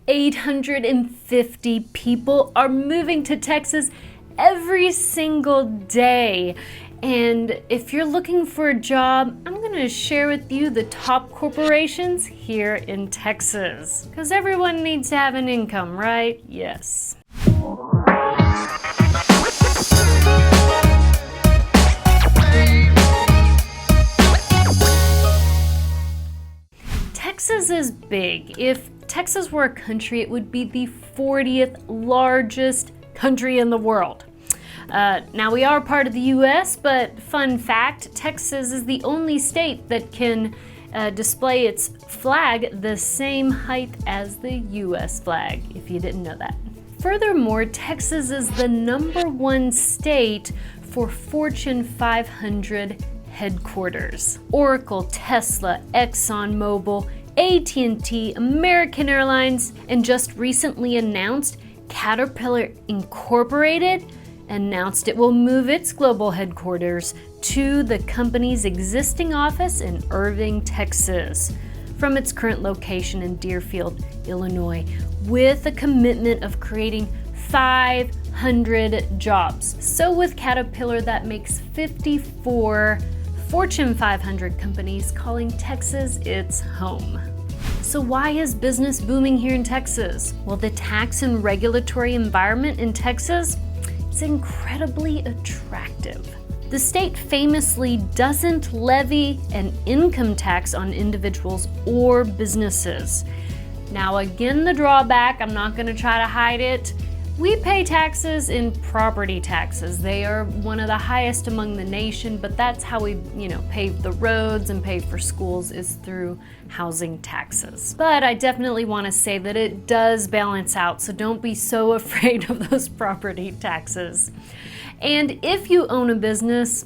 850 people are moving to Texas every single day. And if you're looking for a job, I'm gonna share with you the top corporations here in Texas. Because everyone needs to have an income, right? Yes. Texas is big. If Texas were a country, it would be the 40th largest country in the world. Now we are part of the US, but fun fact, Texas is the only state that can display its flag the same height as the US flag, if you didn't know that. Furthermore, Texas is the #1 state for Fortune 500 headquarters. Oracle, Tesla, ExxonMobil, AT&T, American Airlines, and just recently announced Caterpillar Incorporated announced it will move its global headquarters to the company's existing office in Irving, Texas, from its current location in Deerfield, Illinois, with a commitment of creating 500 jobs. So with Caterpillar, that makes 54 Fortune 500 companies calling Texas its home. So why is business booming here in Texas? Well, the tax and regulatory environment in Texas is incredibly attractive. The state famously doesn't levy an income tax on individuals or businesses. Now again, the drawback, I'm not gonna try to hide it, we pay taxes in property taxes. They are one of the highest among the nation, but that's how we, pave the roads and pay for schools is through housing taxes. But I definitely want to say that it does balance out, so don't be so afraid of those property taxes. And if you own a business,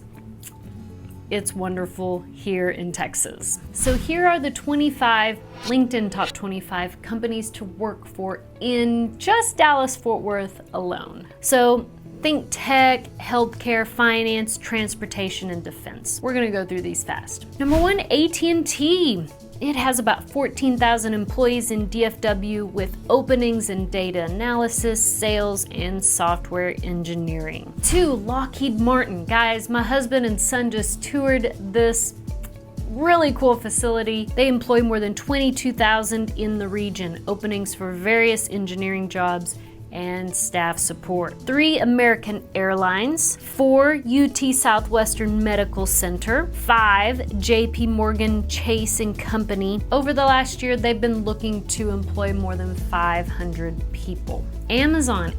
it's wonderful here in Texas. So here are the 25 LinkedIn top 25 companies to work for in just Dallas-Fort Worth alone. So think tech, healthcare, finance, transportation, and defense. We're gonna go through these fast. #1, AT&T. It has about 14,000 employees in DFW with openings in data analysis, sales, and software engineering. 2, Lockheed Martin. Guys, my husband and son just toured this really cool facility. They employ more than 22,000 in the region, openings for various engineering jobs and staff support. 3, American Airlines. 4, UT Southwestern Medical Center. 5, JP Morgan Chase and Company. Over the last year, they've been looking to employ more than 500 people. Amazon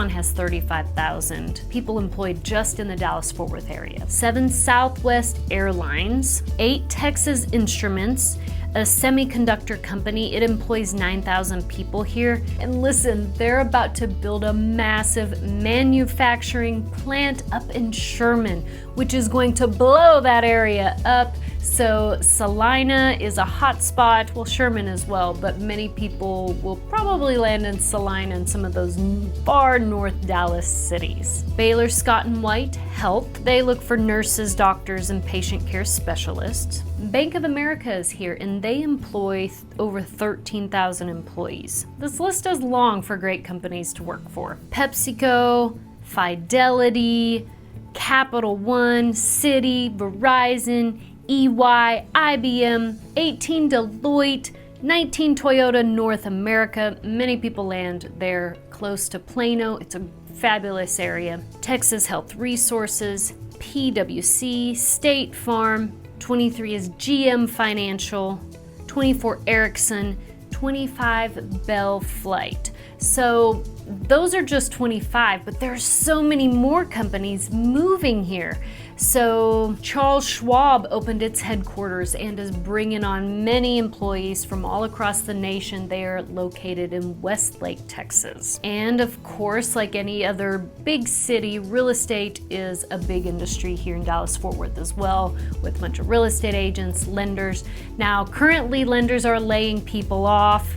has 35,000 people employed just in the Dallas-Fort Worth area. 7, Southwest Airlines. 8, Texas Instruments, a semiconductor company. It employs 9,000 people here. And listen, they're about to build a massive manufacturing plant up in Sherman, which is going to blow that area up. So Salina is a hot spot, well, Sherman as well, but many people will probably land in Salina and some of those far north Dallas cities. Baylor Scott & White Health, they look for nurses, doctors, and patient care specialists. Bank of America is here, and they employ over 13,000 employees. This list is long for great companies to work for. PepsiCo, Fidelity, Capital One, Citi, Verizon, EY, IBM, 18 Deloitte, 19 Toyota North America. Many people land there close to Plano. It's a fabulous area. Texas Health Resources, PwC, State Farm. 23 is GM Financial, 24 Ericsson, 25 Bell Flight. So those are just 25, but there are so many more companies moving here. So Charles Schwab opened its headquarters and is bringing on many employees from all across the nation. They are located in Westlake, Texas. And of course, like any other big city, real estate is a big industry here in Dallas-Fort Worth as well, with a bunch of real estate agents, lenders. Now, currently lenders are laying people off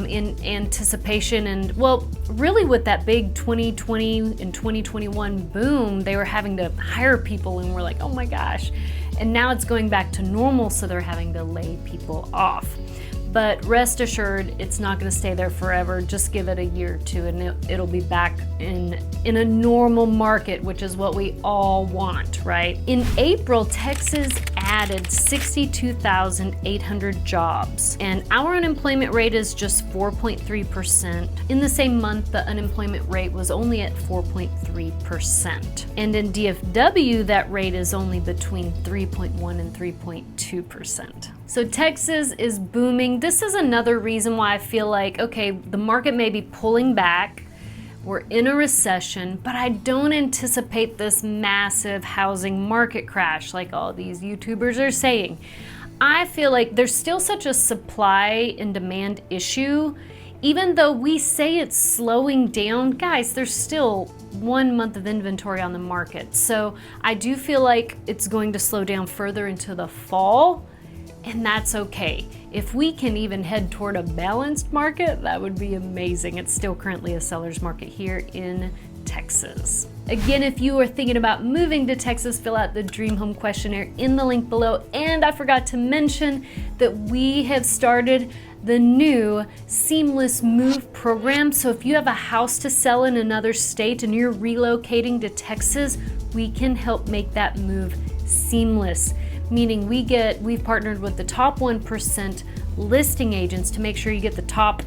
in anticipation, and well, really with that big 2020 and 2021 boom, they were having to hire people and we're like, oh my gosh. And now it's going back to normal, so they're having to lay people off. But rest assured, it's not going to stay there forever. Just give it a year or two and it'll be back in a normal market, which is what we all want, right? In April, Texas added 62,800 jobs, and our unemployment rate is just 4.3%. In the same month, the unemployment rate was only at 4.3%. And in DFW, that rate is only between 3.1 and 3.2%. So Texas is booming. This is another reason why I feel like, okay, the market may be pulling back. We're in a recession, but I don't anticipate this massive housing market crash like all these YouTubers are saying. I feel like there's still such a supply and demand issue. Even though we say it's slowing down, guys, there's still 1 month of inventory on the market. So I do feel like it's going to slow down further into the fall. And that's okay. If we can even head toward a balanced market, that would be amazing. It's still currently a seller's market here in Texas. Again, if you are thinking about moving to Texas, fill out the Dream Home Questionnaire in the link below. And I forgot to mention that we have started the new Seamless Move program. So if you have a house to sell in another state and you're relocating to Texas, we can help make that move seamless. Meaning we've partnered with the top 1% listing agents to make sure you get the top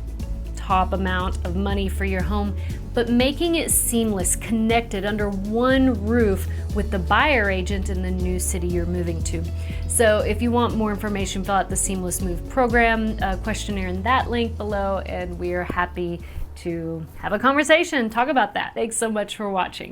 amount of money for your home, but making it seamless, connected under one roof with the buyer agent in the new city you're moving to. So if you want more information, fill out the Seamless Move program questionnaire in that link below, and we are happy to have a conversation, talk about that. Thanks so much for watching.